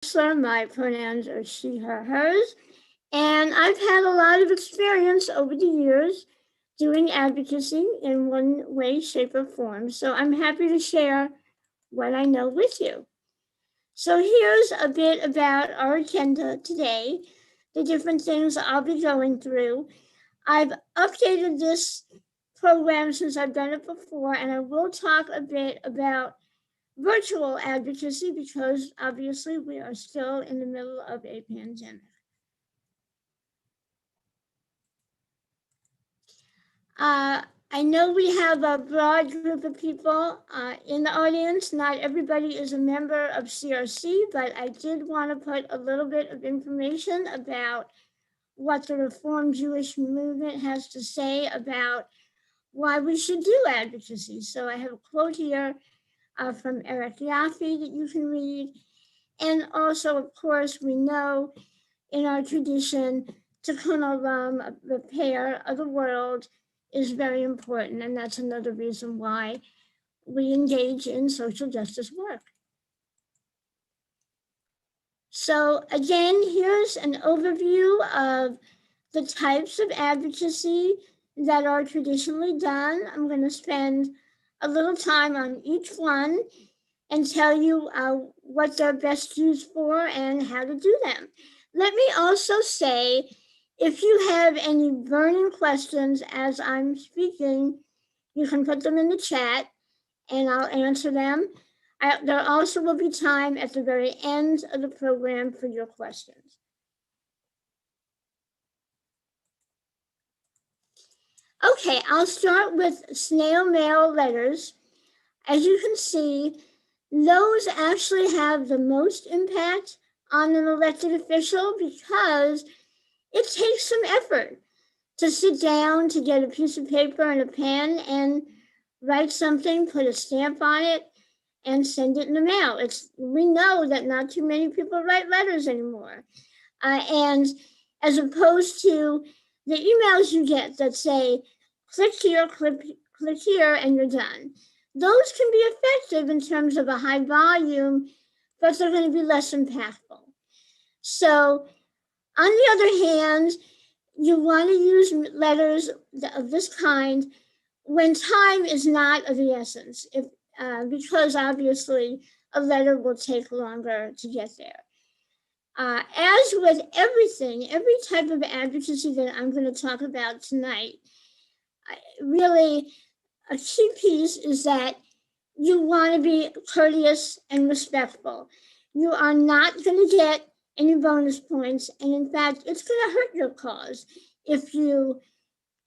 Wechsler. My pronouns are she, her, hers. And I've had a lot of experience over the years doing advocacy in one way, shape, or form. So I'm happy to share what I know with you. So here's a bit about our agenda today, the different things I'll be going through. I've updated this program since I've done it before, and I will talk a bit about virtual advocacy because obviously we are still in the middle of a pandemic. I know we have a broad group of people in the audience. Not everybody is a member of CRC, but I did want to put a little bit of information about what the Reform Jewish movement has to say about why we should do advocacy. So I have a quote here from Eric Yaffe that you can read. And also, of course, we know in our tradition, Tikkun Olam, repair of the world, is very important. And that's another reason why we engage in social justice work. So again, here's an overview of the types of advocacy that are traditionally done. I'm going to spend a little time on each one and tell you what they're best used for and how to do them. Let me also say, if you have any burning questions as I'm speaking, you can put them in the chat and I'll answer them. There also will be time at the very end of the program for your questions. Okay, I'll start with snail mail letters. As you can see, those actually have the most impact on an elected official because it takes some effort to sit down, to get a piece of paper and a pen and write something, put a stamp on it, and send it in the mail. We know that not too many people write letters anymore. And as opposed to the emails you get that say, click here, click here, and you're done. Those can be effective in terms of a high volume, but they're going to be less impactful. So on the other hand, you want to use letters of this kind when time is not of the essence, because obviously a letter will take longer to get there. As with everything, every type of advocacy that I'm going to talk about tonight, really a key piece is that you want to be courteous and respectful. You are not going to get any bonus points, and in fact, it's going to hurt your cause if you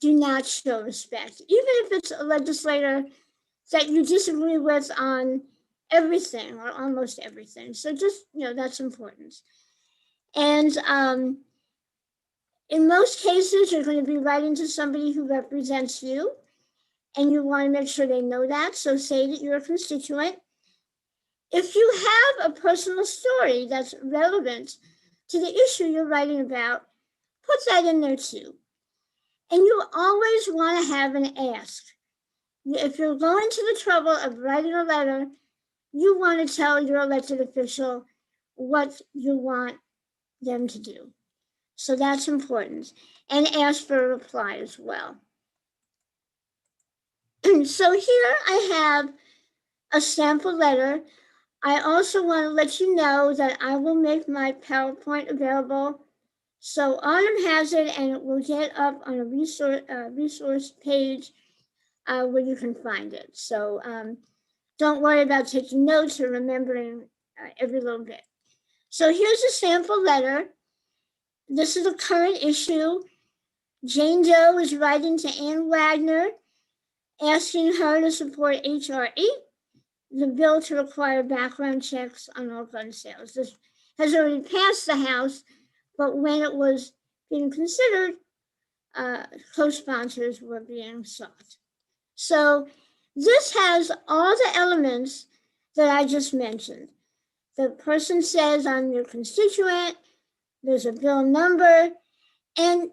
do not show respect, even if it's a legislator that you disagree with on everything or almost everything. So just, that's important. And in most cases, you're going to be writing to somebody who represents you, and you want to make sure they know that. So say that you're a constituent. If you have a personal story that's relevant to the issue you're writing about, put that in there too. And you always want to have an ask. If you're going to the trouble of writing a letter, you want to tell your elected official what you want them to do. So that's important. And ask for a reply as well. So here I have a sample letter. I also want to let you know that I will make my PowerPoint available. So Autumn has it, and it will get up on a resource page where you can find it. So don't worry about taking notes or remembering every little bit. So here's a sample letter. This is a current issue. Jane Doe is writing to Ann Wagner, asking her to support H.R. 8, the bill to require background checks on all gun sales. This has already passed the House, but when it was being considered, co-sponsors were being sought. So this has all the elements that I just mentioned. The person says, I'm your constituent, there's a bill number, and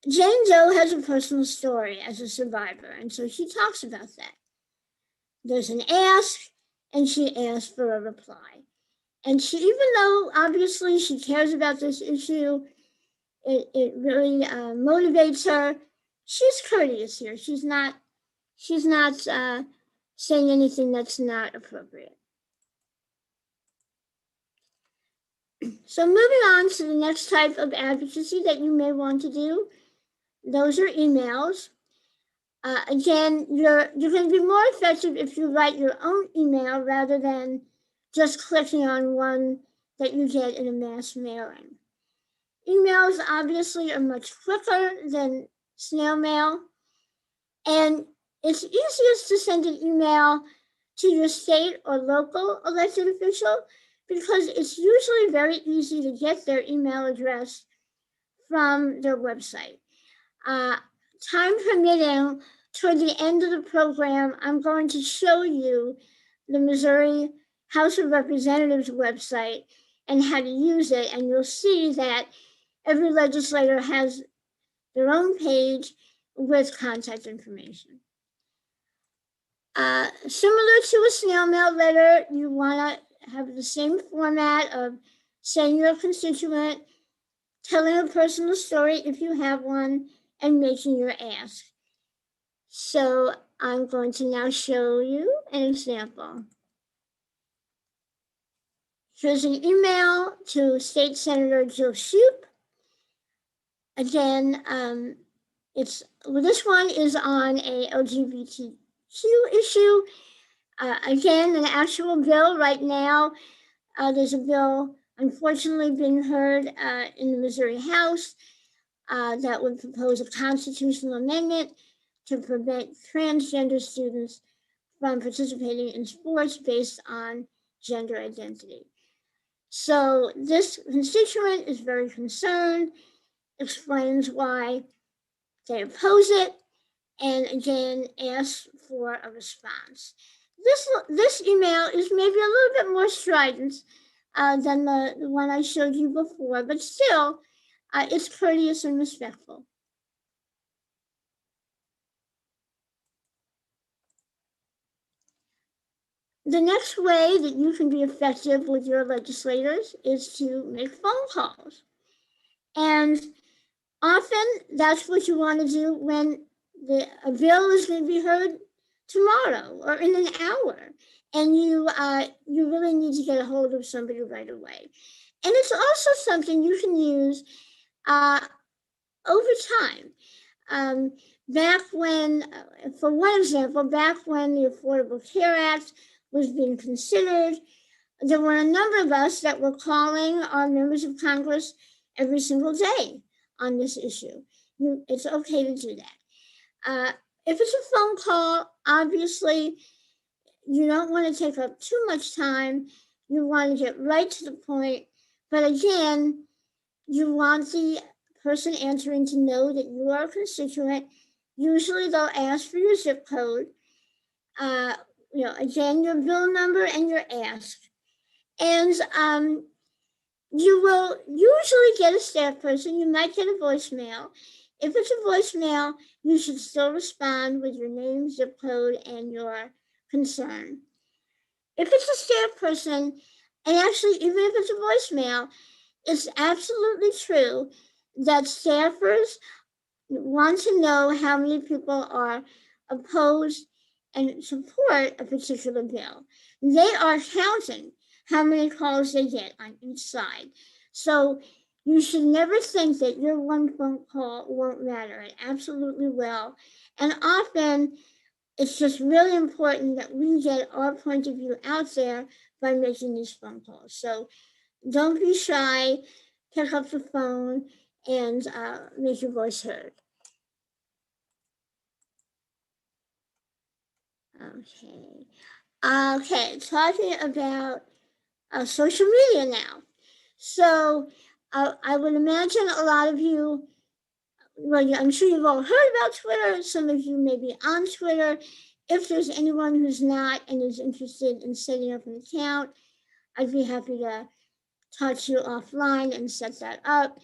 Jane Doe has a personal story as a survivor, and so she talks about that. There's an ask, and she asks for a reply. And she, even though obviously she cares about this issue, it really motivates her. She's courteous here. She's not saying anything that's not appropriate. So moving on to the next type of advocacy that you may want to do, those are emails. Again, you're going to be more effective if you write your own email rather than just clicking on one that you get in a mass mailing. Emails obviously are much quicker than snail mail, and it's easiest to send an email to your state or local elected official because it's usually very easy to get their email address from their website. Time permitting, toward the end of the program, I'm going to show you the Missouri House of Representatives website and how to use it, and you'll see that every legislator has their own page with contact information. Similar to a snail mail letter, you want to have the same format of saying you're a constituent, telling a personal story if you have one, and making your ask. So I'm going to now show you an example. Here's an email to State Senator Jill Shoup. Again, this one is on a LGBTQ issue. Again, an actual bill right now. There's a bill, unfortunately, being heard in the Missouri House that would propose a constitutional amendment to prevent transgender students from participating in sports based on gender identity. So this constituent is very concerned, explains why they oppose it, and again asks for a response. This email is maybe a little bit more strident than the one I showed you before, but still, it's courteous and respectful. The next way that you can be effective with your legislators is to make phone calls. And often that's what you want to do when a bill is going to be heard tomorrow or in an hour, and you really need to get a hold of somebody right away. And it's also something you can use over time. Back when, for one example, back when the Affordable Care Act was being considered, there were a number of us that were calling our members of Congress every single day on this issue. It's okay to do that. If it's a phone call, obviously, you don't want to take up too much time. You want to get right to the point. But again, you want the person answering to know that you are a constituent. Usually they'll ask for your zip code, again, your bill number and your ask. And you will usually get a staff person. You might get a voicemail. If it's a voicemail, you should still respond with your name, zip code, and your concern. If it's a staff person, and actually even if it's a voicemail, it's absolutely true that staffers want to know how many people are opposed and support a particular bill. They are counting how many calls they get on each side. So you should never think that your one phone call won't matter. It absolutely will. And often it's just really important that we get our point of view out there by making these phone calls. So don't be shy, pick up the phone and make your voice heard. Okay, talking about social media now. So I would imagine a lot of you, well, I'm sure you've all heard about Twitter. Some of you may be on Twitter. If there's anyone who's not and is interested in setting up an account, I'd be happy to talk to you offline and set that up.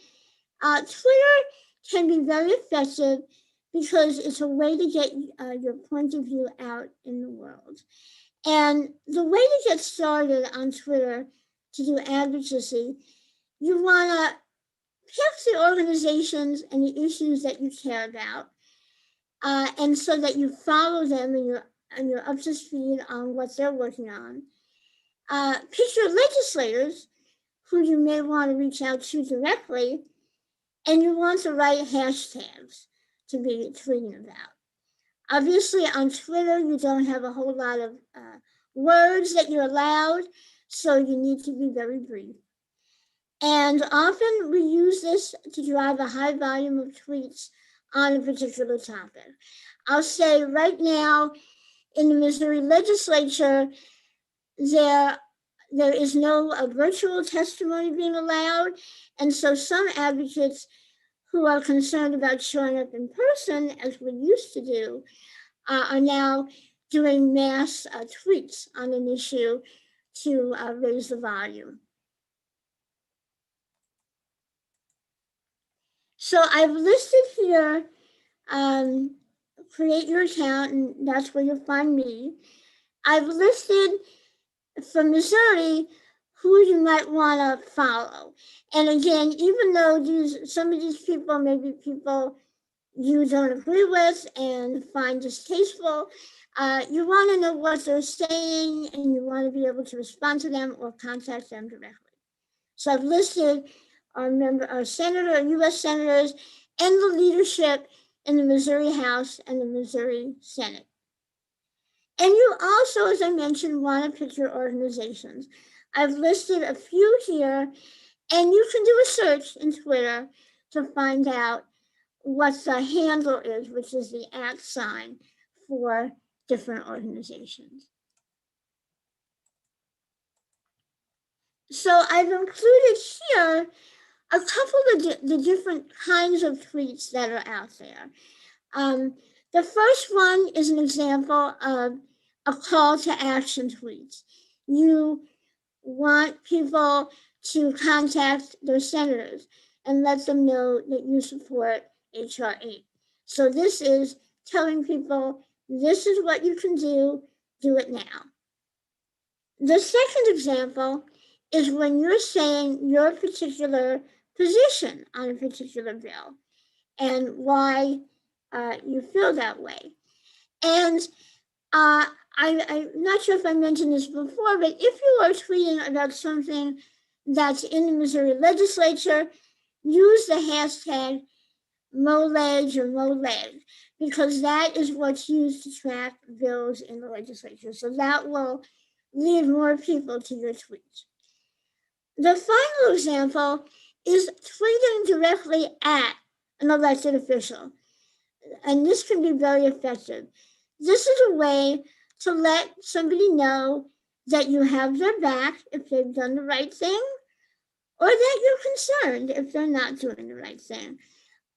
Twitter can be very effective because it's a way to get your point of view out in the world. And the way to get started on Twitter to do advocacy, you want to pick the organizations and the issues that you care about, and so that you follow them and you're up to speed on what they're working on. Pick your legislators who you may want to reach out to directly, and you want the right hashtags to be tweeting about. Obviously, on Twitter, you don't have a whole lot of words that you're allowed, so you need to be very brief. And often we use this to drive a high volume of tweets on a particular topic. I'll say right now in the Missouri legislature, there is no virtual testimony being allowed. And so some advocates who are concerned about showing up in person, as we used to do, are now doing mass tweets on an issue to raise the volume. So I've listed here, create your account, and that's where you'll find me. I've listed for Missouri who you might want to follow. And again, even though some of these people may be people you don't agree with and find distasteful, you want to know what they're saying, and you want to be able to respond to them or contact them directly. So I've listed our senator, U.S. senators, and the leadership in the Missouri House and the Missouri Senate. And you also, as I mentioned, want to pick your organizations. I've listed a few here, and you can do a search in Twitter to find out what the handle is, which is the @ sign for different organizations. So I've included here a couple of the different kinds of tweets that are out there. The first one is an example of a call to action tweet. You want people to contact their senators and let them know that you support H.R. 8. So this is telling people, this is what you can do it now. The second example is when you're saying your particular position on a particular bill and why you feel that way. And I'm not sure if I mentioned this before, but if you are tweeting about something that's in the Missouri legislature, use the hashtag MoLeg or MoLeg, because that is what's used to track bills in the legislature. So that will lead more people to your tweets. The final example is tweeting directly at an elected official. And this can be very effective. This is a way to let somebody know that you have their back if they've done the right thing, or that you're concerned if they're not doing the right thing.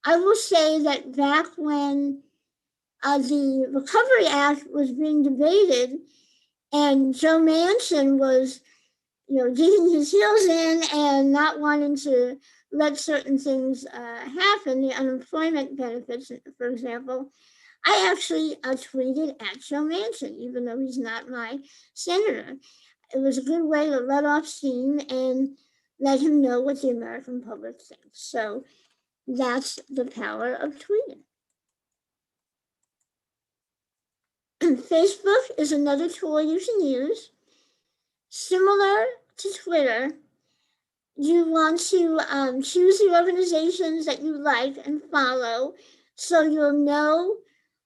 I will say that back when the Recovery Act was being debated and Joe Manchin was, digging his heels in and not wanting to let certain things happen, the unemployment benefits, for example, I actually tweeted at Joe Manchin, even though he's not my senator. It was a good way to let off steam and let him know what the American public thinks. So that's the power of tweeting. Facebook is another tool you can use. Similar to Twitter, you want to choose the organizations that you like and follow so you'll know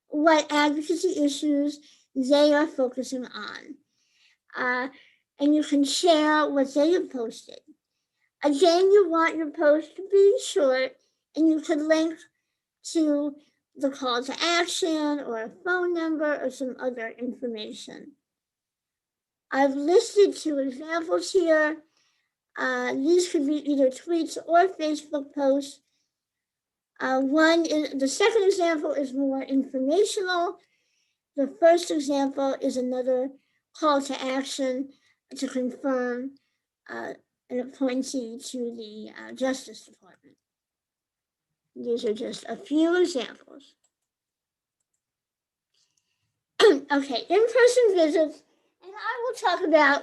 what advocacy issues they are focusing on. And you can share what they have posted. Again, you want your post to be short, and you can link to the call to action or a phone number or some other information. I've listed 2 examples here. These could be either tweets or Facebook posts. The second example is more informational. The first example is another call to action to confirm an appointee to the Justice Department. These are just a few examples. Okay, in-person visits, and I will talk about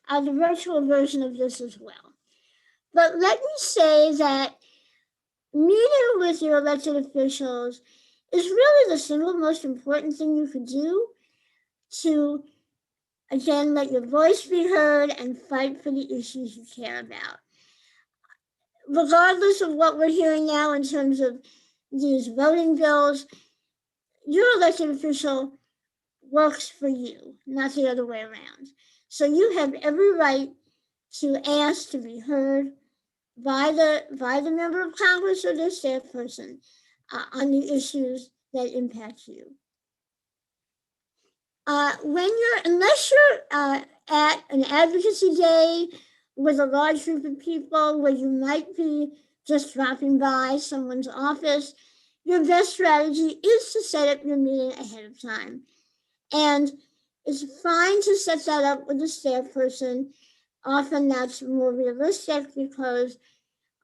the virtual version of this as well. But let me say that meeting with your elected officials is really the single most important thing you could do to, again, let your voice be heard and fight for the issues you care about. Regardless of what we're hearing now in terms of these voting bills, your elected official works for you, not the other way around. So you have every right to ask to be heard by the member of Congress or their staff person on the issues that impact you. Unless you're at an advocacy day with a large group of people where you might be just dropping by someone's office, your best strategy is to set up your meeting ahead of time. And it's fine to set that up with a staff person. Often that's more realistic because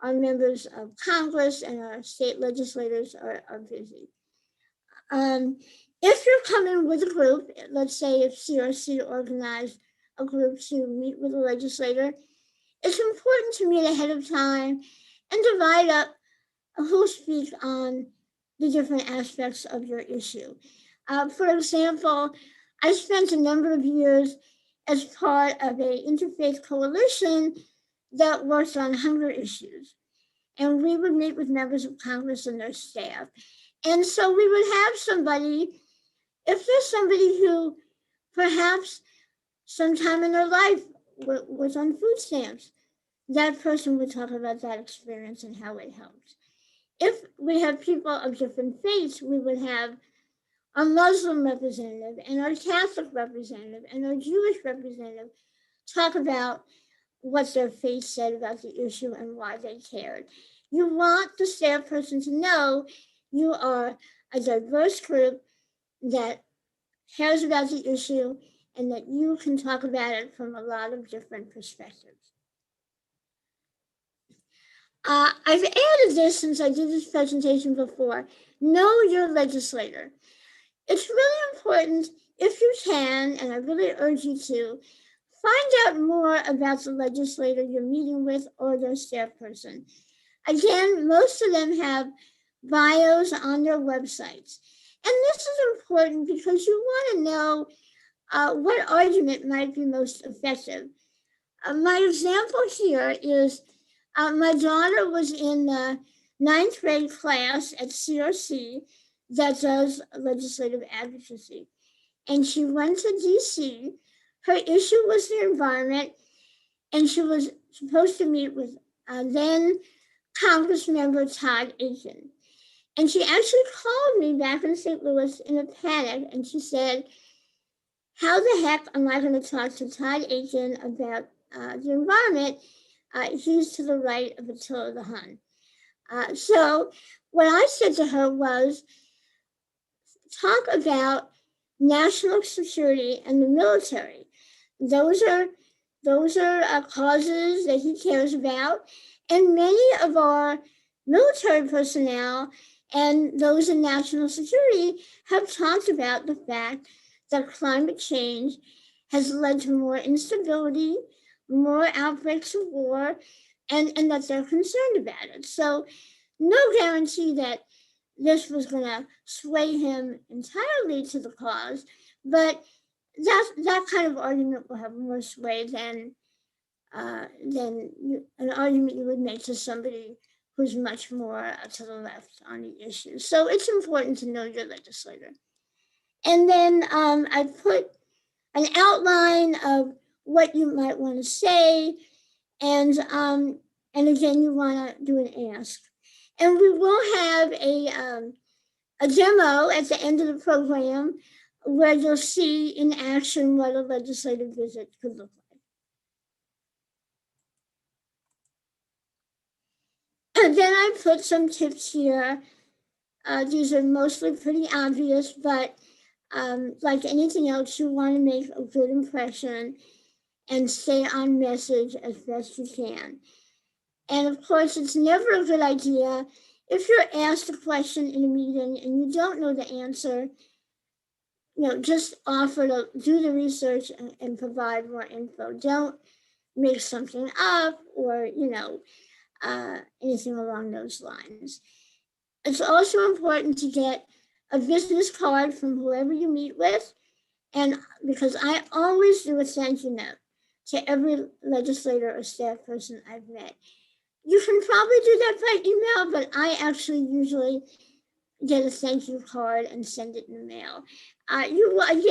our members of Congress and our state legislators are busy. If you're coming with a group, let's say if CRC organized a group to meet with a legislator, it's important to meet ahead of time and divide up who speaks on the different aspects of your issue. For example, I spent a number of years as part of an interfaith coalition that works on hunger issues. And we would meet with members of Congress and their staff. And so we would have somebody, if there's somebody who perhaps sometime in their life was on food stamps, that person would talk about that experience and how it helped. If we have people of different faiths, we would have our Muslim representative and our Catholic representative and our Jewish representative talk about what their faith said about the issue and why they cared. You want the staff person to know you are a diverse group that cares about the issue and that you can talk about it from a lot of different perspectives. I've added this since I did this presentation before. Know your legislator. It's really important, if you can, and I really urge you to, find out more about the legislator you're meeting with or their staff person. Again, most of them have bios on their websites. And this is important because you want to know what argument might be most effective. My example here is my daughter was in the 9th grade class at CRC that does legislative advocacy. And she went to DC. Her issue was the environment, and she was supposed to meet with then Congress member Todd Akin. And she actually called me back in St. Louis in a panic, and she said, how the heck am I going to talk to Todd Akin about the environment? He's to the right of Attila the Hun. So what I said to her was, talk about national security and the military. Those are causes that he cares about. And many of our military personnel and those in national security have talked about the fact that climate change has led to more instability, more outbreaks of war, and that they're concerned about it. So no guarantee that this was going to sway him entirely to the cause, but that kind of argument will have more sway than an argument you would make to somebody who's much more to the left on the issue. So it's important to know your legislator. And then I put an outline of what you might want to say, and again, you want to do an ask. And we will have a demo at the end of the program where you'll see in action what a legislative visit could look like. And then I put some tips here. These are mostly pretty obvious, but like anything else, you want to make a good impression and stay on message as best you can. And of course, it's never a good idea if you're asked a question in a meeting and you don't know the answer, just offer to do the research and provide more info. Don't make something up or, anything along those lines. It's also important to get a business card from whoever you meet with, and because I always do a thank you note to every legislator or staff person I've met. You can probably do that by email, but I actually usually get a thank you card and send it in the mail. You want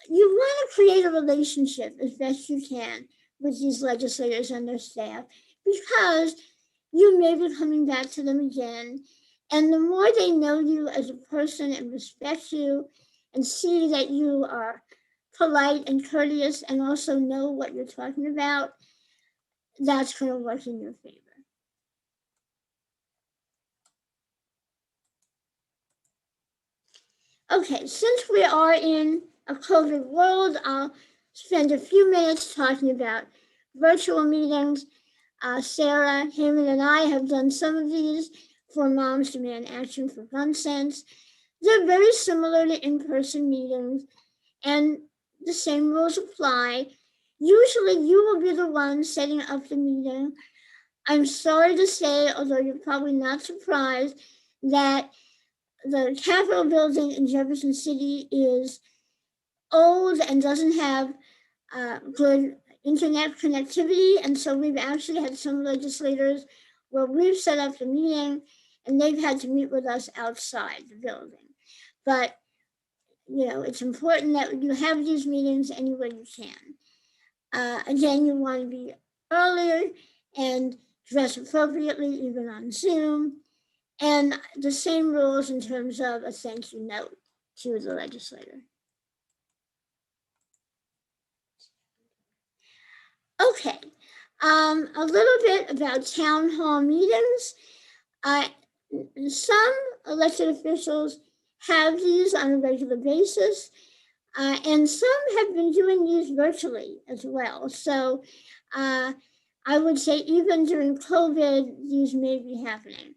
to create a relationship as best you can with these legislators and their staff, because you may be coming back to them again. And the more they know you as a person and respect you and see that you are polite and courteous and also know what you're talking about, that's going to work in your favor. Okay, since we are in a COVID world, I'll spend a few minutes talking about virtual meetings. Sarah, Heyman, and I have done some of these for Moms Demand Action for Gun Sense. They're very similar to in-person meetings, and the same rules apply. Usually you will be the one setting up the meeting. I'm sorry to say, although you're probably not surprised, that the Capitol building in Jefferson City is old and doesn't have good internet connectivity. And so we've actually had some legislators where we've set up the meeting and they've had to meet with us outside the building. But, it's important that you have these meetings anywhere you can. Again, you want to be earlier and dress appropriately, even on Zoom. And the same rules in terms of a thank you note to the legislator. Okay, a little bit about town hall meetings. Some elected officials have these on a regular basis, and some have been doing these virtually as well. So I would say even during COVID, these may be happening.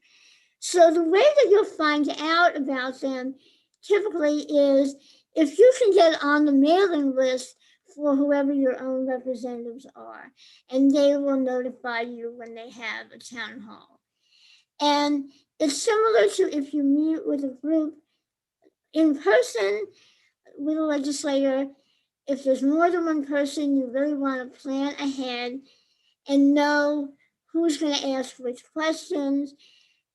So the way that you'll find out about them typically is if you can get on the mailing list for whoever your own representatives are, and they will notify you when they have a town hall. And it's similar to if you meet with a group in person with a legislator. If there's more than one person, you really want to plan ahead and know who's going to ask which questions.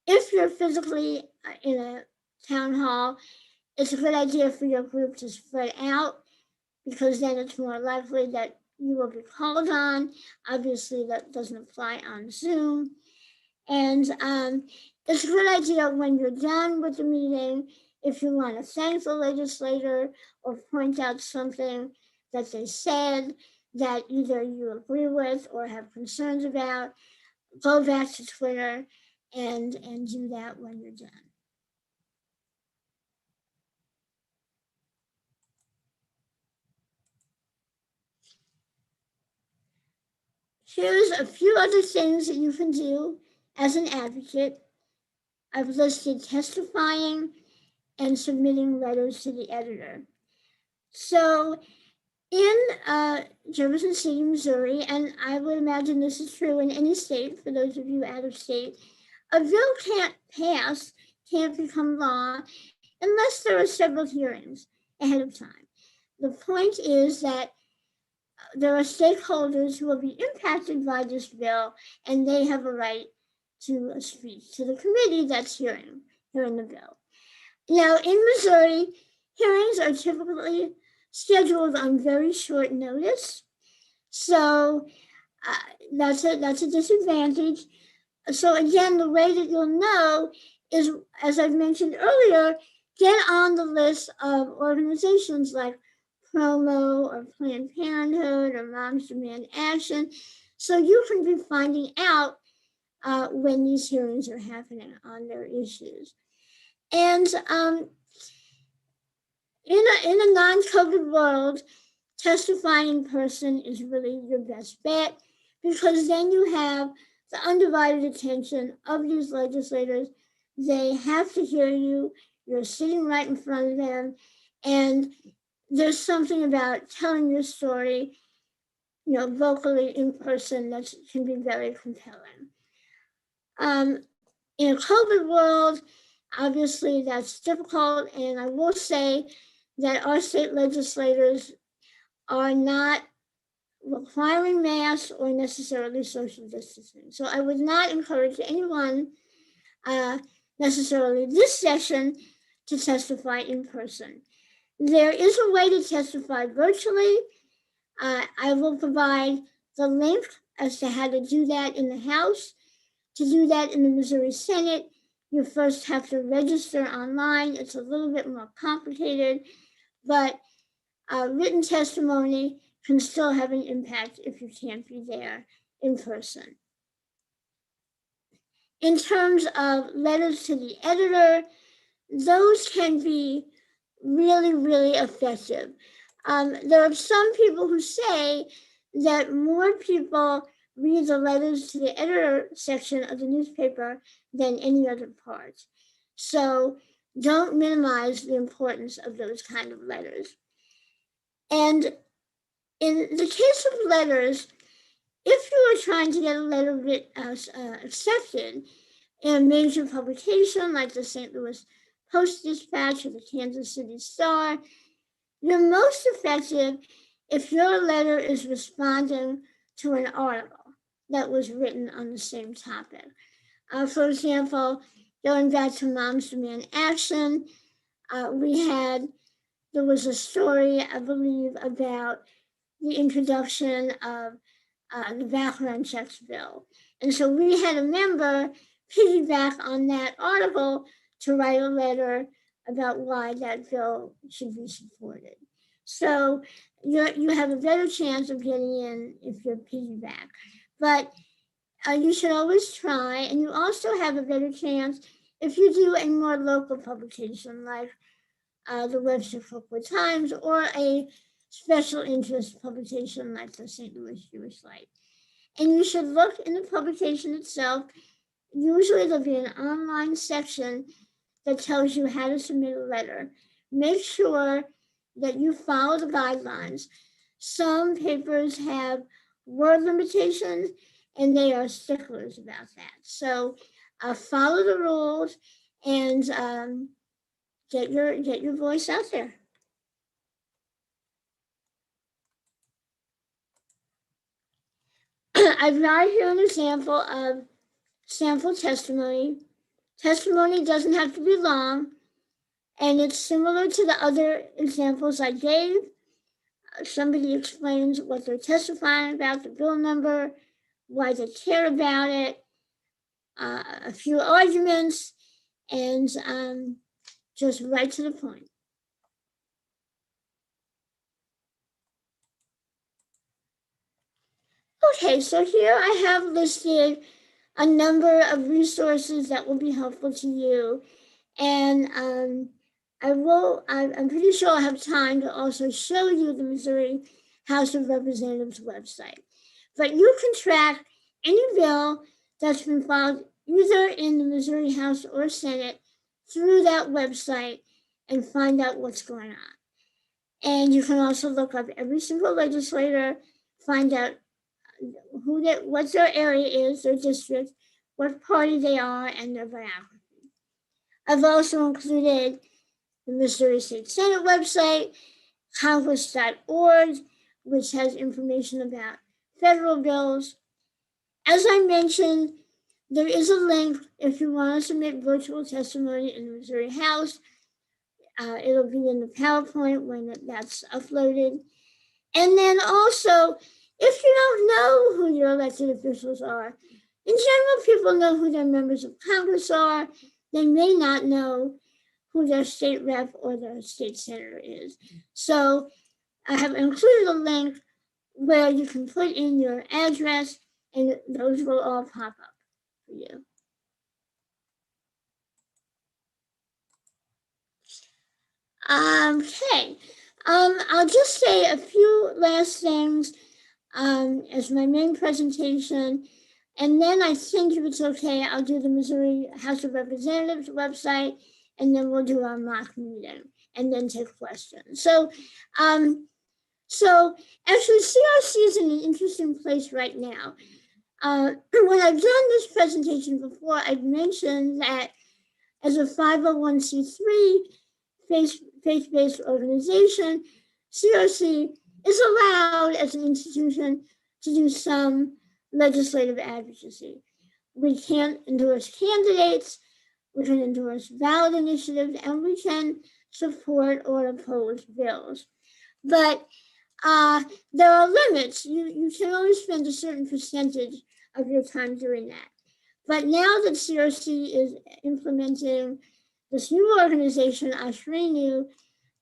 If you're physically in a town hall, it's a good idea for your group to spread out, because then it's more likely that you will be called on. Obviously, that doesn't apply on Zoom. And it's a good idea when you're done with the meeting, if you want to thank the legislator or point out something that they said that either you agree with or have concerns about, go back to Twitter and do that when you're done. Here's a few other things that you can do as an advocate. I've listed testifying and submitting letters to the editor. So in Jefferson City, Missouri, and I would imagine this is true in any state for those of you out of state, a bill can't pass, can't become law, unless there are several hearings ahead of time. The point is that there are stakeholders who will be impacted by this bill, and they have a right to speak to the committee that's hearing the bill. Now, in Missouri, hearings are typically scheduled on very short notice, so that's a disadvantage. So again, the way that you'll know is, as I've mentioned earlier, get on the list of organizations like Promo or Planned Parenthood or Moms Demand Action, so you can be finding out when these hearings are happening on their issues. And in a non-COVID world, testifying in person is really your best bet, because then you have the undivided attention of these legislators. They have to hear you. You're sitting right in front of them, and there's something about telling your story, vocally in person that can be very compelling. In a COVID world, obviously that's difficult, and I will say that our state legislators are not requiring masks or necessarily social distancing. So I would not encourage anyone necessarily this session to testify in person. There is a way to testify virtually. I will provide the link as to how to do that in the House. To do that in the Missouri Senate, you first have to register online. It's a little bit more complicated, but written testimony can still have an impact if you can't be there in person. In terms of letters to the editor, those can be really, really effective. There are some people who say that more people read the letters to the editor section of the newspaper than any other part. So don't minimize the importance of those kind of letters. And in the case of letters, if you are trying to get a letter accepted in a major publication like the St. Louis Post-Dispatch or the Kansas City Star, you're most effective if your letter is responding to an article that was written on the same topic. For example, going back to Moms Demand Action, there was a story, I believe, about the introduction of the background checks bill. And so we had a member piggyback on that article to write a letter about why that bill should be supported. So you have a better chance of getting in if you're piggyback. But you should always try, and you also have a better chance if you do a more local publication like the Webster Folklore Times or a special interest publication like the St. Louis Jewish Light. And you should look in the publication itself. Usually there'll be an online section that tells you how to submit a letter. Make sure that you follow the guidelines. Some papers have word limitations, and they are sticklers about that. So follow the rules and get your voice out there. I've got here an example of sample testimony. Testimony doesn't have to be long, and it's similar to the other examples I gave. Somebody explains what they're testifying about, the bill number, why they care about it, a few arguments, and just right to the point. Okay, so here I have listed a number of resources that will be helpful to you. And I'm pretty sure I'll have time to also show you the Missouri House of Representatives website. But you can track any bill that's been filed either in the Missouri House or Senate through that website and find out what's going on. And you can also look up every single legislator, find out what their area is, their district, what party they are, and their biography. I've also included the Missouri State Senate website, congress.org, which has information about federal bills. As I mentioned, there is a link if you want to submit virtual testimony in the Missouri House. It'll be in the PowerPoint when that's uploaded. And then also, if you don't know who your elected officials are, in general, people know who their members of Congress are. They may not know who their state rep or their state senator is. So I have included a link where you can put in your address and those will all pop up for you. Okay, I'll just say a few last things as my main presentation. And then I think if it's okay, I'll do the Missouri House of Representatives website and then we'll do our mock meeting and then take questions. So actually CRC is in an interesting place right now. When I've done this presentation before, I've mentioned that as a 501c3 faith-based organization, CRC is allowed as an institution to do some legislative advocacy. We can't endorse candidates, we can endorse ballot initiatives, and we can support or oppose bills. But there are limits. You can only spend a certain percentage of your time doing that. But now that CRC is implementing this new organization, Ashrenu,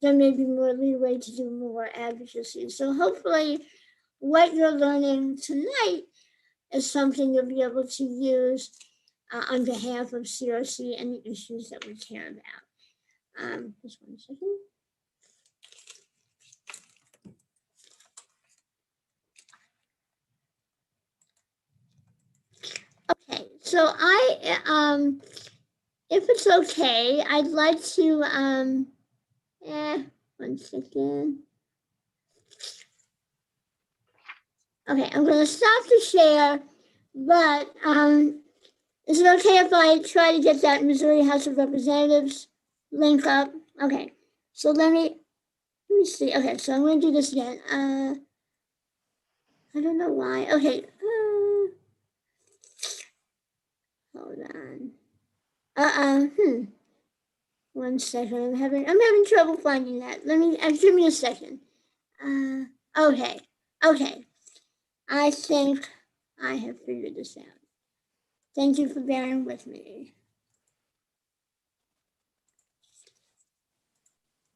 there may be more leeway to do more advocacy. So hopefully what you're learning tonight is something you'll be able to use on behalf of CRC and the issues that we care about. Just one second. Okay, so if it's okay, I'd like to, one second. Okay, I'm gonna stop the share, but is it okay if I try to get that Missouri House of Representatives link up? Okay, so let me see. Okay, so I'm gonna do this again. I don't know why. Okay, hold on. One second. I'm having trouble finding that. Give me a second. Okay. I think I have figured this out. Thank you for bearing with me.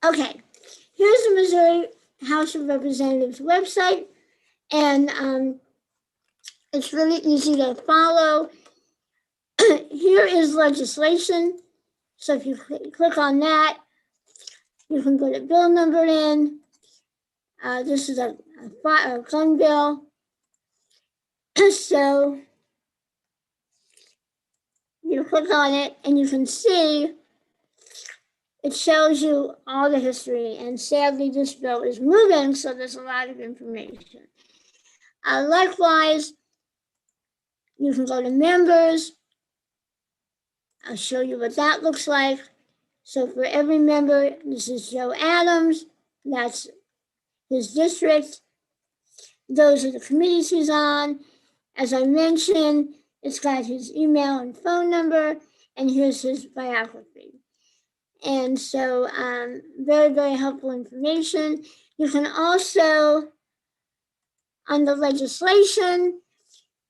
Okay, here's the Missouri House of Representatives website, and it's really easy to follow. Here is legislation. So if you click on that, you can put a bill number in. This is a gun bill. So you click on it and you can see it shows you all the history, and sadly this bill is moving, so there's a lot of information. Likewise, you can go to members. I'll show you what that looks like. So for every member, this is Joe Adams, that's his district. Those are the committees he's on. As I mentioned, it's got his email and phone number, and here's his biography. And so very, very helpful information. You can also, on the legislation,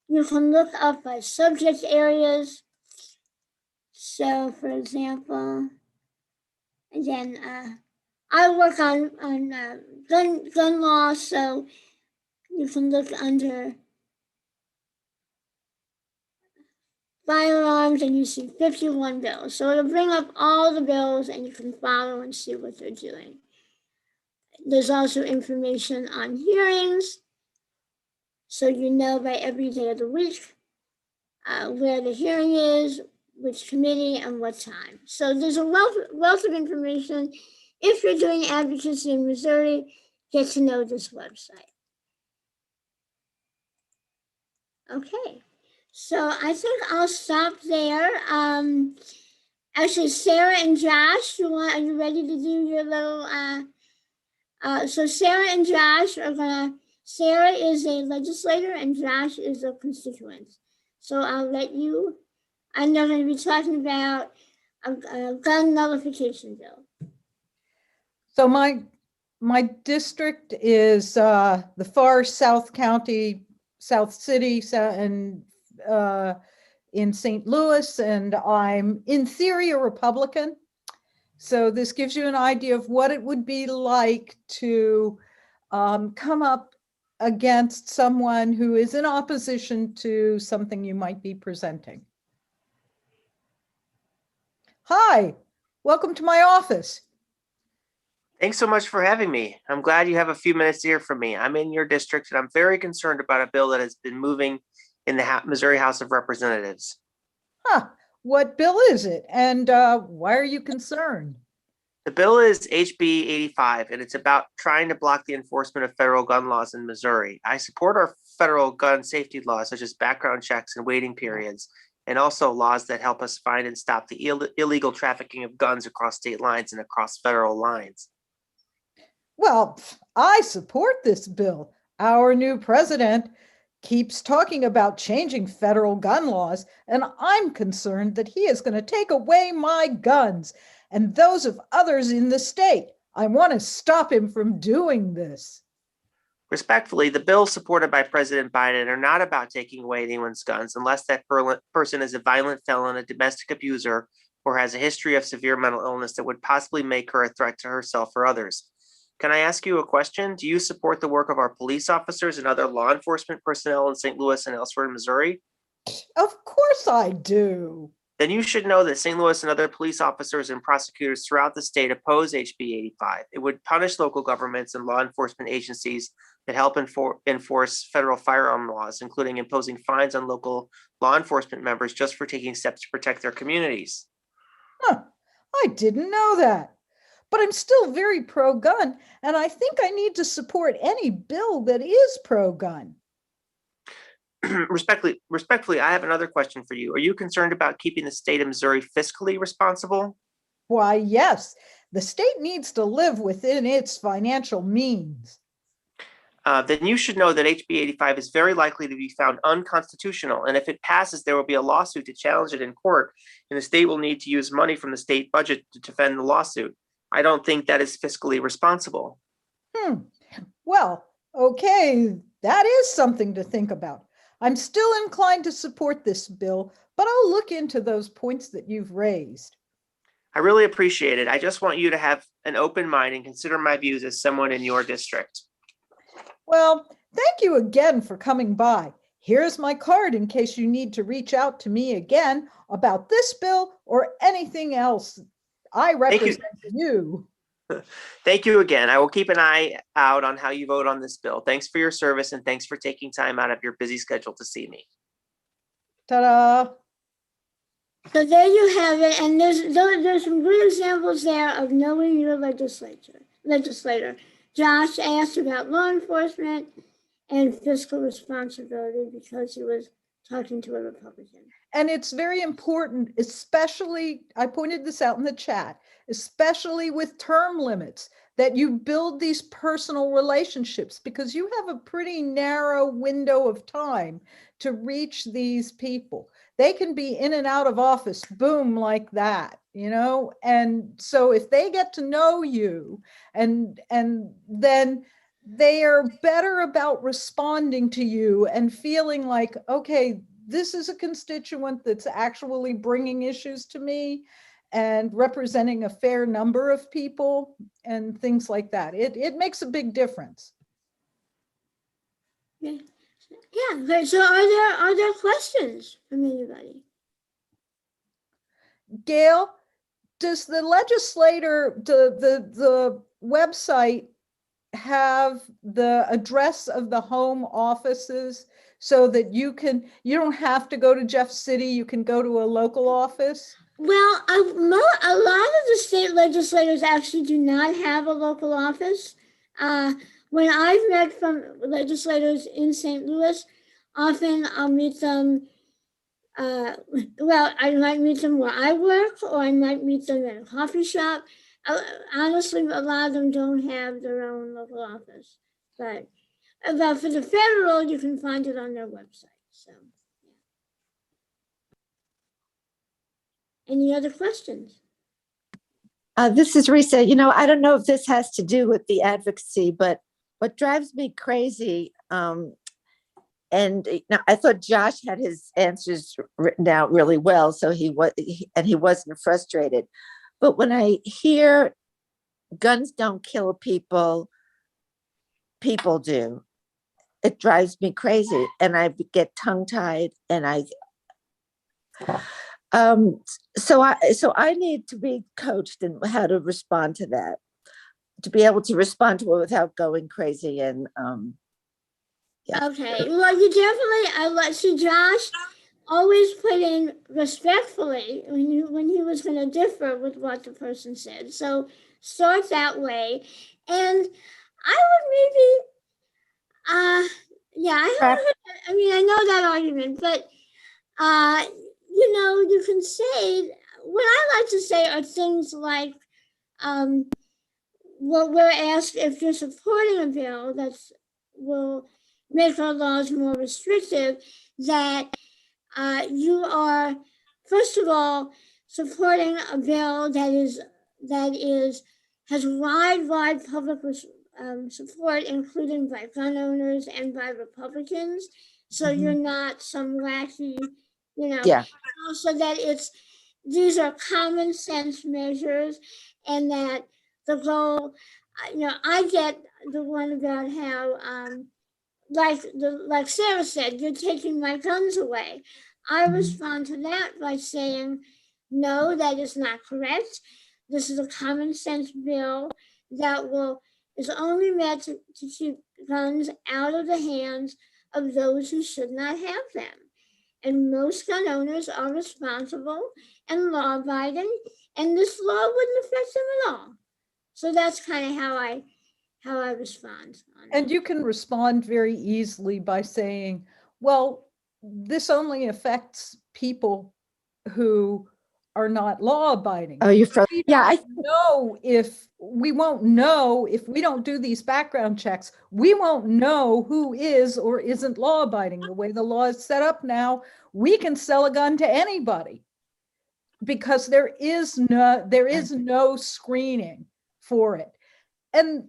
you can look up by subject areas. So for example, again, I work on gun law, so you can look under firearms and you see 51 bills. So it'll bring up all the bills and you can follow and see what they're doing. There's also information on hearings, so you know by every day of the week where the hearing is, which committee, and what time. So there's a wealth of information. If you're doing advocacy in Missouri, get to know this website. Okay, so I think I'll stop there. Actually, Sarah and Josh, are you ready to do your little, so Sarah and Josh are gonna, Sarah is a legislator and Josh is a constituent. So I'll let you, and they're gonna be talking about a gun nullification bill. So my district is the far South County, South City, and in St. Louis, and I'm in theory a Republican. So this gives you an idea of what it would be like to come up against someone who is in opposition to something you might be presenting. Hi, welcome to my office. Thanks so much for having me. I'm glad you have a few minutes to hear from me. I'm in your district and I'm very concerned about a bill that has been moving in the Missouri House of Representatives. Huh. What bill is it? And why are you concerned? The bill is HB 85, and it's about trying to block the enforcement of federal gun laws in Missouri. I support our federal gun safety laws, such as background checks and waiting periods, and also laws that help us find and stop the illegal trafficking of guns across state lines and across federal lines. Well, I support this bill. Our new president keeps talking about changing federal gun laws, and I'm concerned that he is going to take away my guns and those of others in the state. I want to stop him from doing this. Respectfully, the bills supported by President Biden are not about taking away anyone's guns unless that person is a violent felon, a domestic abuser, or has a history of severe mental illness that would possibly make her a threat to herself or others. Can I ask you a question? Do you support the work of our police officers and other law enforcement personnel in St. Louis and elsewhere in Missouri? Of course I do. Then you should know that St. Louis and other police officers and prosecutors throughout the state oppose HB 85. It would punish local governments and law enforcement agencies that help enforce federal firearm laws, including imposing fines on local law enforcement members just for taking steps to protect their communities. I didn't know that. But I'm still very pro-gun, and I think I need to support any bill that is pro-gun. Respectfully, I have another question for you. Are you concerned about keeping the state of Missouri fiscally responsible? Why, yes, the state needs to live within its financial means. Then you should know that HB 85 is very likely to be found unconstitutional. And if it passes, there will be a lawsuit to challenge it in court, and the state will need to use money from the state budget to defend the lawsuit. I don't think that is fiscally responsible. Well, okay, that is something to think about. I'm still inclined to support this bill, but I'll look into those points that you've raised. I really appreciate it. I just want you to have an open mind and consider my views as someone in your district. Well, thank you again for coming by. Here's my card in case you need to reach out to me again about this bill or anything else. I represent you. Thank you again. I will keep an eye out on how you vote on this bill. Thanks for your service, and thanks for taking time out of your busy schedule to see me. Ta-da! So there you have it, and there's some good examples there of knowing your legislator. Josh asked about law enforcement and fiscal responsibility because he was talking to a Republican. And it's very important, especially, I pointed this out in the chat, especially with term limits, that you build these personal relationships because you have a pretty narrow window of time to reach these people. They can be in and out of office, boom, like that, you know? And so if they get to know you and then they are better about responding to you and feeling like, okay, this is a constituent that's actually bringing issues to me and representing a fair number of people and things like that. It makes a big difference. Yeah. Yeah. So are there questions from anybody? Gail, does the legislator, the website have the address of the home offices so that you don't have to go to Jeff City, you can go to a local office? Well, a lot of the state legislators actually do not have a local office. When I've met from legislators in St. Louis, often I'll meet them, I might meet them where I work, or I might meet them at a coffee shop. Honestly, a lot of them don't have their own local office, but for the federal, you can find it on their website. So, yeah. Any other questions? This is Risa. You know, I don't know if this has to do with the advocacy, but what drives me crazy, and I thought Josh had his answers written out really well, so he wasn't frustrated. But when I hear guns don't kill people, people do, it drives me crazy, and I get tongue-tied, and so I need to be coached in how to respond to that, to be able to respond to it without going crazy. And yeah. Okay, well, you definitely, see, Josh always put in respectfully when he was going to differ with what the person said. So start that way. And I would maybe, I mean, I know that argument, but, you can say, what I like to say are things like, we're asked if you're supporting a bill that will make our laws more restrictive, that you are, first of all, supporting a bill that has wide public support, including by gun owners and by Republicans. So you're not some wacky, Yeah. also that these are common sense measures, and that the goal, I get the one about how, like Sarah said, you're taking my guns away. I respond to that by saying, no, that is not correct. This is a common sense bill that is only meant to keep guns out of the hands of those who should not have them. And most gun owners are responsible and law-abiding, and this law wouldn't affect them at all. So that's kind of how I respond. And you can respond very easily by saying, well, this only affects people who are not law abiding. Oh, you're from, yeah. We won't know if we don't do these background checks. We won't know who is or isn't law abiding. The way the law is set up now, we can sell a gun to anybody because there is no screening for it. And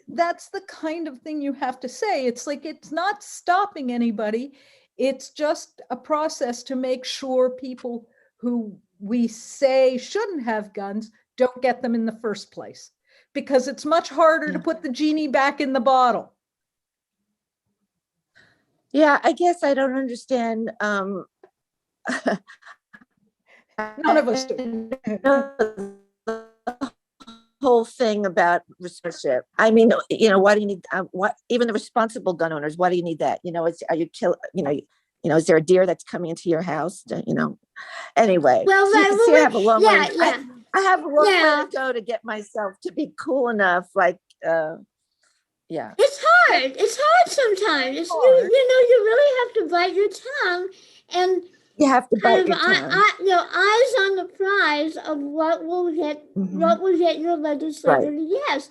that's the kind of thing you have to say. It's like, it's not stopping anybody. It's just a process to make sure people who we say shouldn't have guns don't get them in the first place, because it's much harder to put the genie back in the bottle. Yeah, I guess I don't understand. None of us do. Whole thing about restrictive. I mean, why do you need what? Even the responsible gun owners, why do you need that? Is there a deer that's coming into your house? Anyway. Well, so you can see I have a long way. Yeah. I have a long way to go to get myself to be cool enough. Like, yeah. It's hard. It's hard sometimes. It's hard. You really have to bite your tongue, and you have to bite your tongue. Eyes on the prize of what will get your legislature to yes.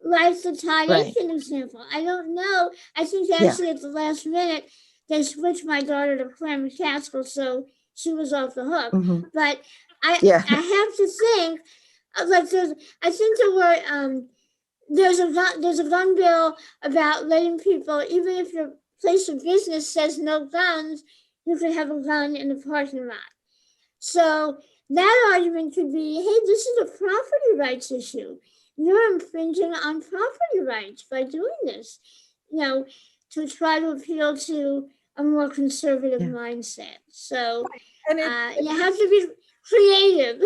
Like the Todd Akin example. I don't know. I think actually at the last minute they switched my daughter to Clem McCaskill, so she was off the hook. But I have to think like there's a gun bill about letting people, even if your place of business says no guns, you could have a gun in the parking lot. So that argument could be, hey, this is a property rights issue. You're infringing on property rights by doing this, to try to appeal to a more conservative mindset. So you have to be creative.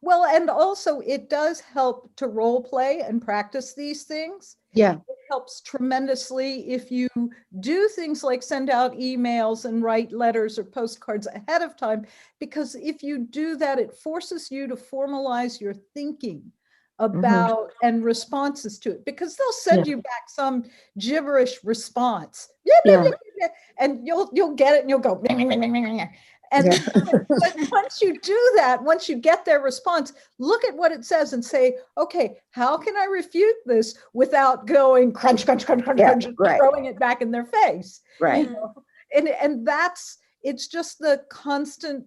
Well, and also it does help to role play and practice these things. Yeah. It helps tremendously if you do things like send out emails and write letters or postcards ahead of time, because if you do that, it forces you to formalize your thinking about and responses to it, because they'll send you back some gibberish response. And you'll get it and you'll go, and but once you do that, once you get their response, look at what it says and say, okay, how can I refute this without going crunch, crunch, crunch, crunch, crunch, and throwing it back in their face? Right. And it's just the constant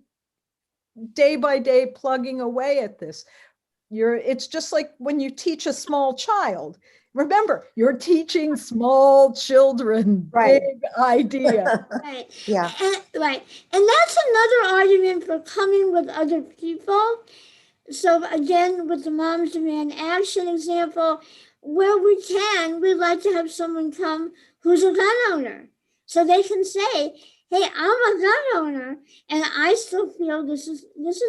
day by day plugging away at this. It's just like when you teach a small child. Remember, you're teaching small children, big idea. Right. Yeah. And that's another argument for coming with other people. So again, with the Moms Demand Action example, where we can, we'd like to have someone come who's a gun owner. So they can say, hey, I'm a gun owner, and I still feel this is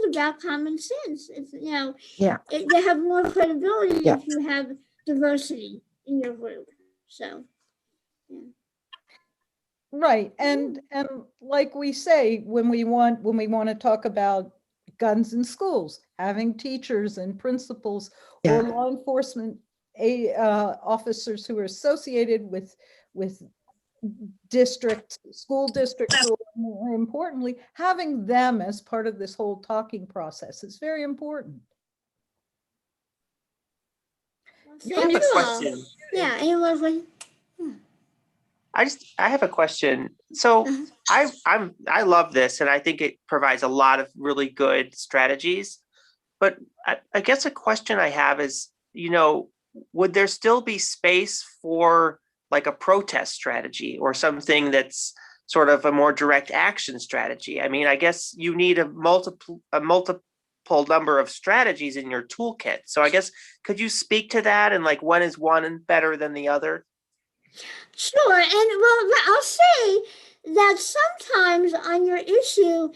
about common sense. It's, they have more credibility if you have diversity in your group. So, Right. And like we say, when we want to talk about guns in schools, having teachers and principals or Yeah. law enforcement officers who are associated with districts, school districts, or more importantly, having them as part of this whole talking process is very important. Thank I have a you all. question. Yeah, anyone? I have a question. So I love this, and I think it provides a lot of really good strategies. But I guess a question I have is, would there still be space for like a protest strategy or something that's sort of a more direct action strategy? I mean, I guess you need a multiple number of strategies in your toolkit. So I guess, could you speak to that, and like, when is one better than the other? Sure, and well, I'll say that sometimes on your issue,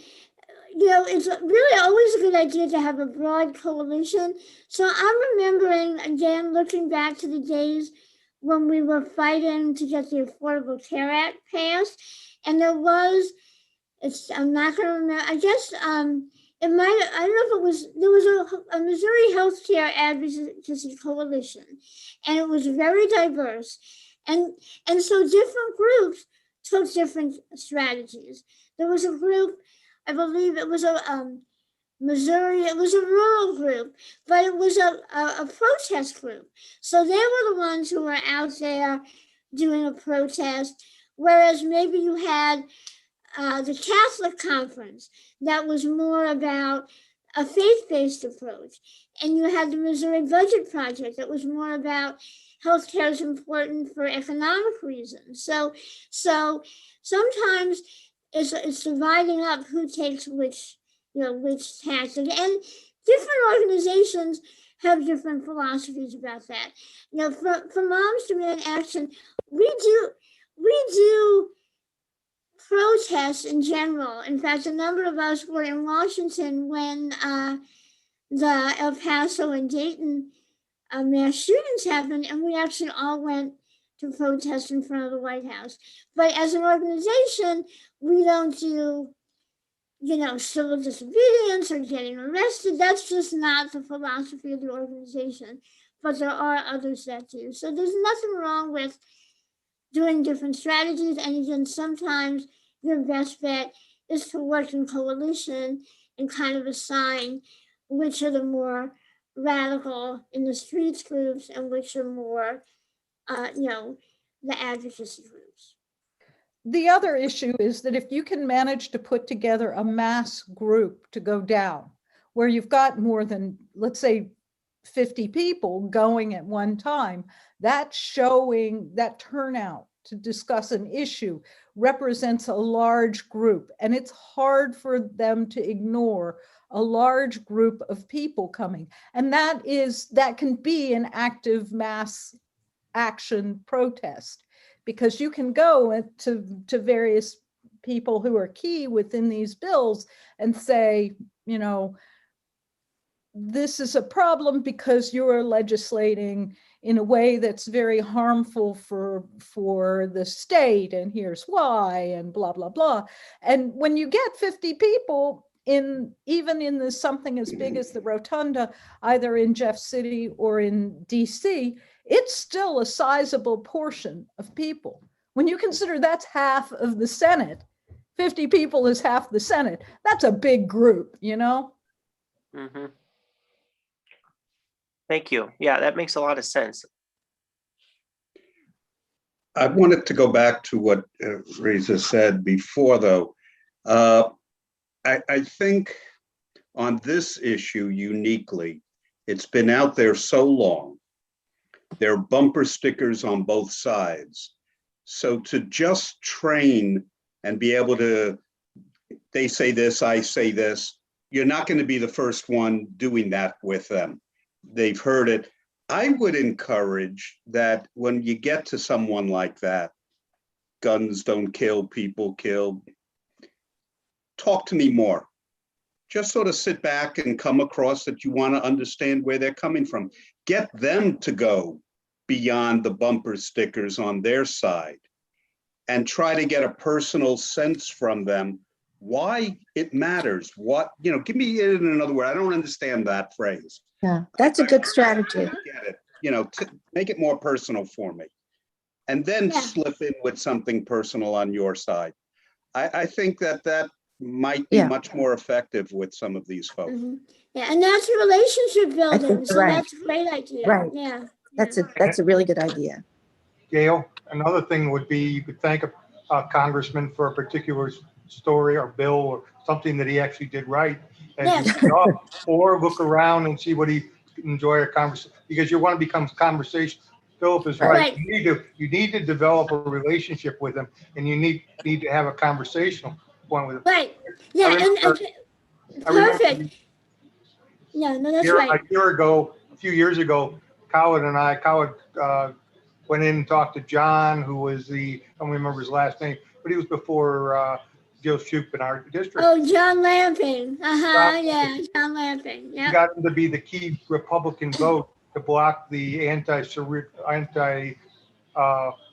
it's really always a good idea to have a broad coalition. So I'm remembering, again, looking back to the days when we were fighting to get the Affordable Care Act passed, and I'm not going to remember, I guess it might, I don't know if it was, there was a Missouri Healthcare Advocacy Coalition, and it was very diverse. And so different groups took different strategies. There was a group, I believe it was a Missouri, it was a rural group, but it was a protest group. So they were the ones who were out there doing a protest, whereas maybe you had the Catholic Conference that was more about a faith-based approach. And you had the Missouri Budget Project that was more about healthcare is important for economic reasons. So sometimes it's dividing up who takes which tactic. And different organizations have different philosophies about that. For Moms Demand Action, we do protests in general. In fact, a number of us were in Washington when the El Paso and Dayton mass shootings happened, and we actually all went to protest in front of the White House. But as an organization, we don't do, civil disobedience or getting arrested. That's just not the philosophy of the organization. But there are others that do. So there's nothing wrong with doing different strategies. And again, sometimes your best bet is to work in coalition and kind of assign which are the more radical in the streets groups and which are more, the advocacy groups. The other issue is that if you can manage to put together a mass group to go down, where you've got more than, let's say, 50 people going at one time, that turnout to discuss an issue represents a large group, and it's hard for them to ignore a large group of people coming. And that can be an active mass action protest, because you can go to various people who are key within these bills and say, this is a problem because you're legislating in a way that's very harmful for the state, and here's why, and blah, blah, blah. And when you get 50 people even in something as big as the Rotunda, either in Jeff City or in DC, it's still a sizable portion of people. When you consider that's half of the Senate, 50 people is half the Senate, that's a big group, Mm-hmm. Thank you. Yeah, that makes a lot of sense. I wanted to go back to what Reza said before, though. I think on this issue uniquely, it's been out there so long. There are bumper stickers on both sides. So to just train and be able to, they say this, I say this, you're not going to be the first one doing that with them. They've heard it. I would encourage that when you get to someone like that, guns don't kill, people kill, talk to me more. Just sort of sit back and come across that you want to understand where they're coming from. Get them to go beyond the bumper stickers on their side and try to get a personal sense from them why it matters. What, give me it in another word. I don't understand that phrase. Yeah, that's a good strategy. Get it, to make it more personal for me. And then Yeah. slip in with something personal on your side. I think that might be much more effective with some of these folks. Mhm. Yeah, and that's relationship building, you're so right. that's a great idea. Right. Yeah. That's a really good idea. Gail, another thing would be you could thank a congressman for a particular story or bill or something that he actually did right as you get off, or look around and see what he enjoy a conversation, because you want to become conversation. Philip is right. Right. You need to develop a relationship with him, and you need to have a conversational point with him. Right. Yeah, I remember- perfect. Yeah, no, that's right. A few years ago, Coward went in and talked to John, who was I don't remember his last name, but he was before Joe Shoup in our district. Oh, John Lamping. Yeah, John Lamping. He Yeah. got him to be the key Republican vote to block the anti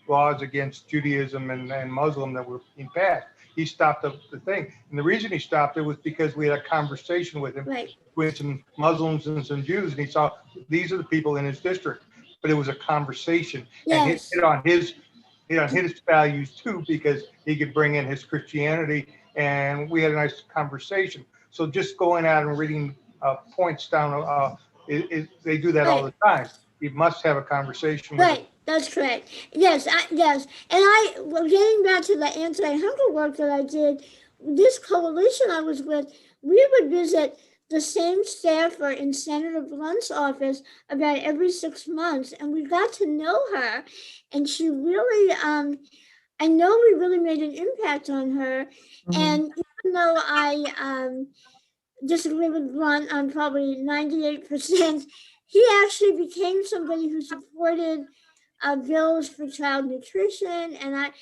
laws against Judaism and Muslim that were being passed. He stopped the thing. And the reason he stopped it was because we had a conversation with him, Right. with some Muslims and some Jews, and he saw these are the people in his district. But it was a conversation. And Yes. hit on his values too, because he could bring in his Christianity, and we had a nice conversation. So just going out and reading points down, they do that all the time. You must have a conversation with them. Right, that's correct. Yes, yes. And well, getting back to the anti-hunger work that I did, this coalition I was with, we would visit the same staffer in Senator Blunt's office about every 6 months, and we got to know her, and she really, I know we really made an impact on her. Mhm. And even though I disagree with Blunt on probably 98%, he actually became somebody who supported bills for child nutrition. And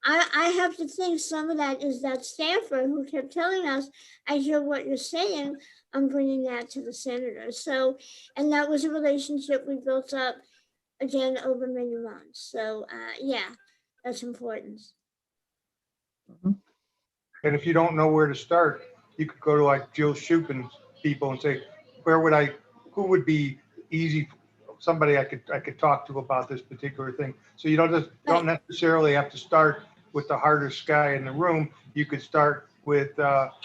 I have to think some of that is that staffer who kept telling us, I hear what you're saying, I'm bringing that to the senator. So, and that was a relationship we built up again over many months. So yeah, that's important. And if you don't know where to start, you could go to like Jill Shupin's people and say, who would be easy, somebody I could talk to about this particular thing. So you don't necessarily have to start with the hardest guy in the room. You could start with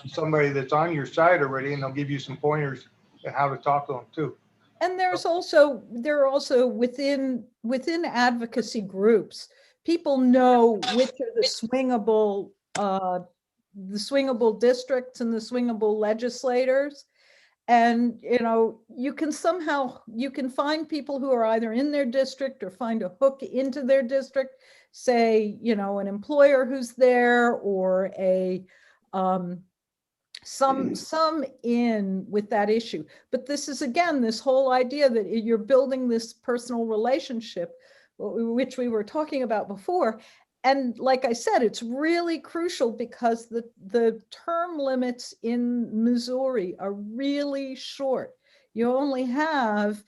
somebody that's on your side already, and they'll give you some pointers on how to talk to them too. And there are also within advocacy groups, people know which are the swingable districts and the swingable legislators. And, you can find people who are either in their district or find a hook into their district, say, an employer who's there, or some in with that issue. But this is, again, this whole idea that you're building this personal relationship, which we were talking about before. And like I said, it's really crucial because the term limits in Missouri are really short. You only have,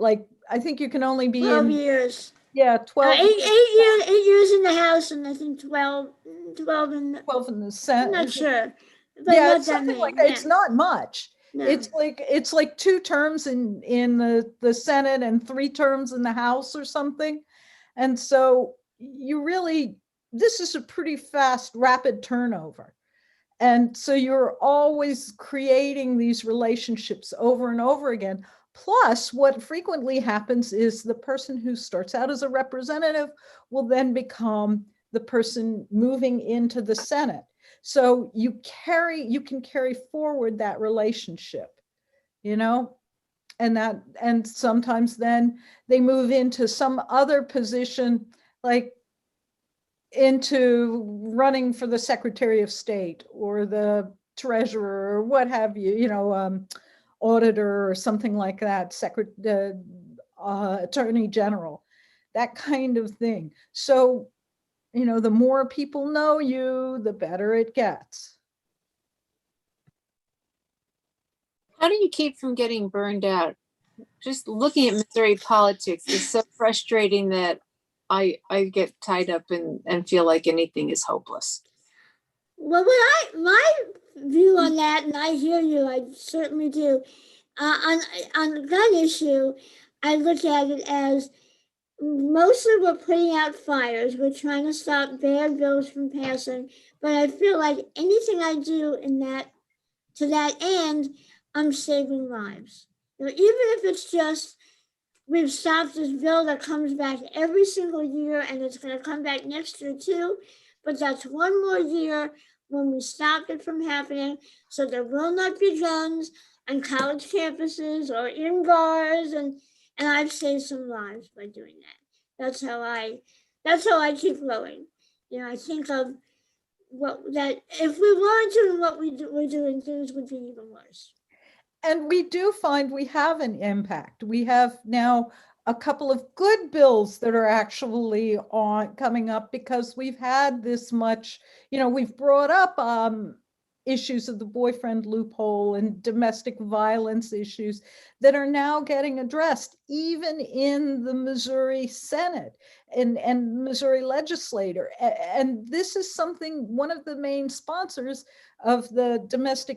I think you can only be 12 years. Yeah, 12. 8 years in the House, and I think 12 in 12 in the I'm Senate. not sure. But Yeah, not it's that something many. like that. It's not much. No. It's like 2 terms in the Senate and 3 terms in the House or something. And so this is a pretty fast, rapid turnover. And so you're always creating these relationships over and over again. Plus, what frequently happens is the person who starts out as a representative will then become the person moving into the Senate. So you can carry forward that relationship, and sometimes then they move into some other position, like into running for the Secretary of State or the treasurer or what have you, auditor or something like that, attorney general, that kind of thing. So, the more people know you, the better it gets. How do you keep from getting burned out? Just looking at Missouri politics is so frustrating that I get tied up and feel like anything is hopeless. Well, my view on that, and I hear you, I certainly do. On the gun issue, I look at it as mostly we're putting out fires. We're trying to stop bad bills from passing. But I feel like anything I do to that end, I'm saving lives. Even if it's just we've stopped this bill that comes back every single year, and it's going to come back next year too. But that's one more year when we stop it from happening. So there will not be guns on college campuses or in bars, and I've saved some lives by doing that. That's how I keep going. I think of that if we weren't doing what we're doing, things would be even worse. And we do find we have an impact. We have now a couple of good bills that are actually coming up because we've had this much, we've brought up issues of the boyfriend loophole and domestic violence issues that are now getting addressed, even in the Missouri Senate and Missouri legislature. And this is something, one of the main sponsors of the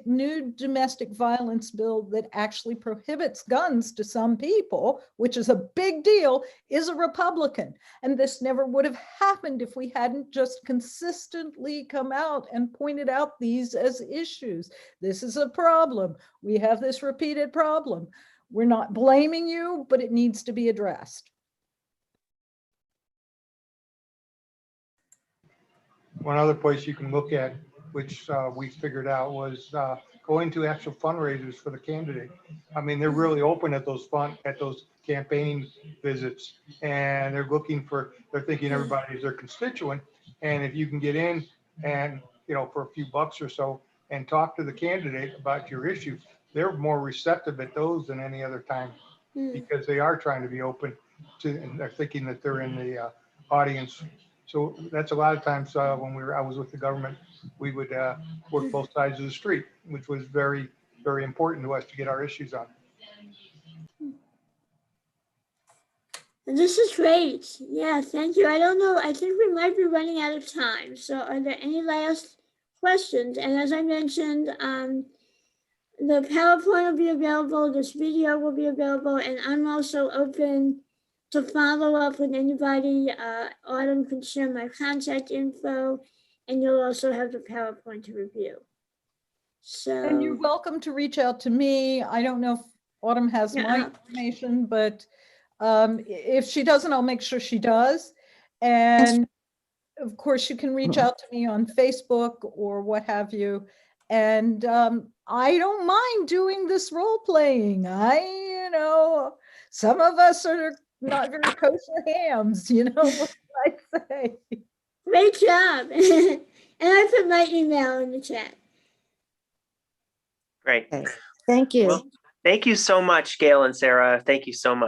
new domestic violence bill that actually prohibits guns to some people, which is a big deal, is a Republican. And this never would have happened if we hadn't just consistently come out and pointed out these as issues. This is a problem. We have this repeated problem. We're not blaming you, but it needs to be addressed. One other place you can look at, which we figured out, was going to actual fundraisers for the candidate. I mean, they're really open at those campaign visits, and they're thinking everybody's their constituent. And if you can get in and, for a few bucks or so and talk to the candidate about your issue, they're more receptive at those than any other time because they are trying to be open to, and they're thinking that they're in the audience. So that's a lot of times when I was with the government, we would work both sides of the street, which was very, very important to us to get our issues on. This is great. Yeah, thank you. I don't know. I think we might be running out of time. So are there any last questions? And as I mentioned, the PowerPoint will be available. This video will be available. And I'm also open to follow up with anybody. Autumn can share my contact info, and you'll also have the PowerPoint to review. So, and you're welcome to reach out to me. I don't know if Autumn has my information, but if she doesn't, I'll make sure she does. And of course, you can reach out to me on Facebook or what have you. And I don't mind doing this role playing. Some of us are not very kosher hams, what I say. Great job. And I put my email in the chat. Great. Okay. Thank you. Well, thank you so much, Gail and Sarah. Thank you so much.